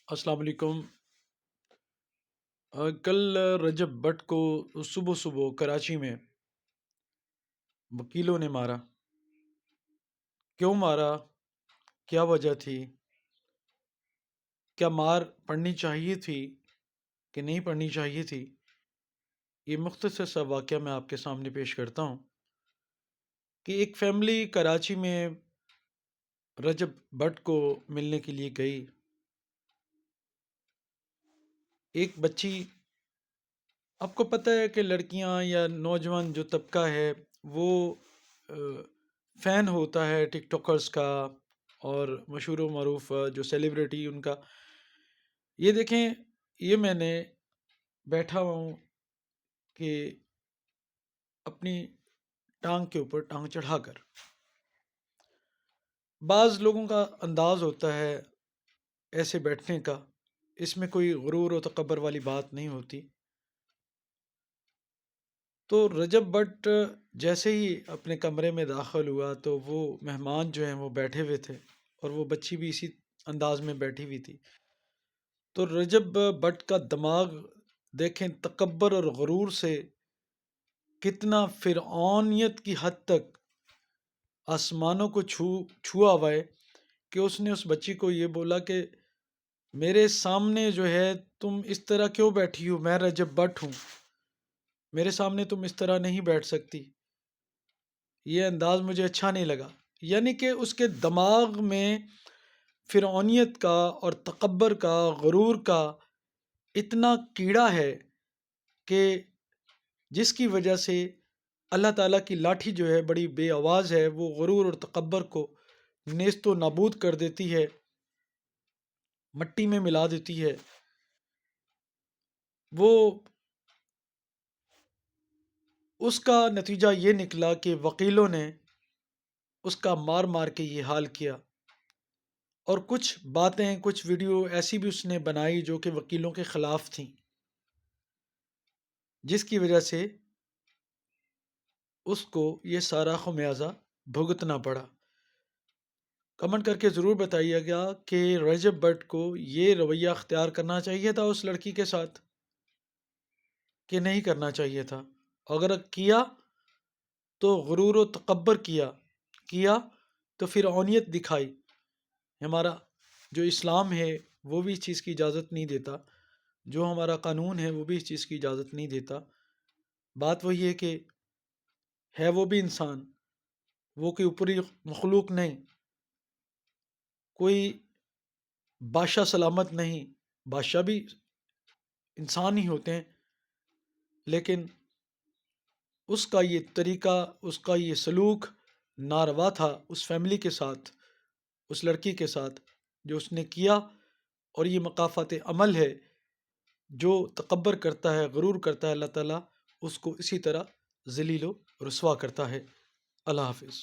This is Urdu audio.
السلام علیکم۔ کل رجب بٹ کو صبح صبح کراچی میں وکیلوں نے مارا۔ کیوں مارا؟ کیا وجہ تھی؟ کیا مار پڑنی چاہیے تھی کہ نہیں پڑنی چاہیے تھی؟ یہ مختصر سا واقعہ میں آپ کے سامنے پیش کرتا ہوں کہ ایک فیملی کراچی میں رجب بٹ کو ملنے کے لیے گئی۔ ایک بچی، آپ کو پتہ ہے کہ لڑکیاں یا نوجوان جو طبقہ ہے وہ فین ہوتا ہے ٹک ٹاکرز کا اور مشہور و معروف جو سیلیبریٹی ان کا۔ یہ دیکھیں، یہ میں نے بیٹھا ہوں کہ اپنی ٹانگ کے اوپر ٹانگ چڑھا کر، بعض لوگوں کا انداز ہوتا ہے ایسے بیٹھنے کا، اس میں کوئی غرور و تکبر والی بات نہیں ہوتی۔ تو رجب بٹ جیسے ہی اپنے کمرے میں داخل ہوا تو وہ مہمان جو ہیں وہ بیٹھے ہوئے تھے اور وہ بچی بھی اسی انداز میں بیٹھی ہوئی تھی۔ تو رجب بٹ کا دماغ دیکھیں تکبر اور غرور سے کتنا فرعونیت کی حد تک آسمانوں کو چھوا ہوا ہے کہ اس نے اس بچی کو یہ بولا کہ میرے سامنے جو ہے تم اس طرح کیوں بیٹھی ہو؟ میں رجب بٹ ہوں، میرے سامنے تم اس طرح نہیں بیٹھ سکتی۔ یہ انداز مجھے اچھا نہیں لگا۔ یعنی کہ اس کے دماغ میں فرعونیت کا اور تکبر کا، غرور کا اتنا کیڑا ہے کہ جس کی وجہ سے اللہ تعالیٰ کی لاٹھی جو ہے بڑی بے آواز ہے، وہ غرور اور تکبر کو نیست و نابود کر دیتی ہے، مٹی میں ملا دیتی ہے۔ وہ اس کا نتیجہ یہ نکلا کہ وکیلوں نے اس کا مار مار کے یہ حال کیا، اور کچھ باتیں، کچھ ویڈیو ایسی بھی اس نے بنائی جو کہ وکیلوں کے خلاف تھیں، جس کی وجہ سے اس کو یہ سارا خمیازہ بھگتنا پڑا۔ کمنٹ کر کے ضرور بتائیے گا کہ رجب بٹ کو یہ رویہ اختیار کرنا چاہیے تھا اس لڑکی کے ساتھ کہ نہیں کرنا چاہیے تھا۔ اگر کیا تو غرور و تکبر کیا تو فرعونیت دکھائی۔ ہمارا جو اسلام ہے وہ بھی اس چیز کی اجازت نہیں دیتا، جو ہمارا قانون ہے وہ بھی اس چیز کی اجازت نہیں دیتا۔ بات وہی ہے کہ ہے وہ بھی انسان، وہ کوئی اوپری مخلوق نہیں، کوئی بادشاہ سلامت نہیں، بادشاہ بھی انسان ہی ہوتے ہیں، لیکن اس کا یہ طریقہ، اس کا یہ سلوک ناروا تھا اس فیملی کے ساتھ، اس لڑکی کے ساتھ جو اس نے کیا۔ اور یہ مکافات عمل ہے، جو تکبر کرتا ہے، غرور کرتا ہے، اللہ تعالیٰ اس کو اسی طرح ذلیل و رسوا کرتا ہے۔ اللہ حافظ۔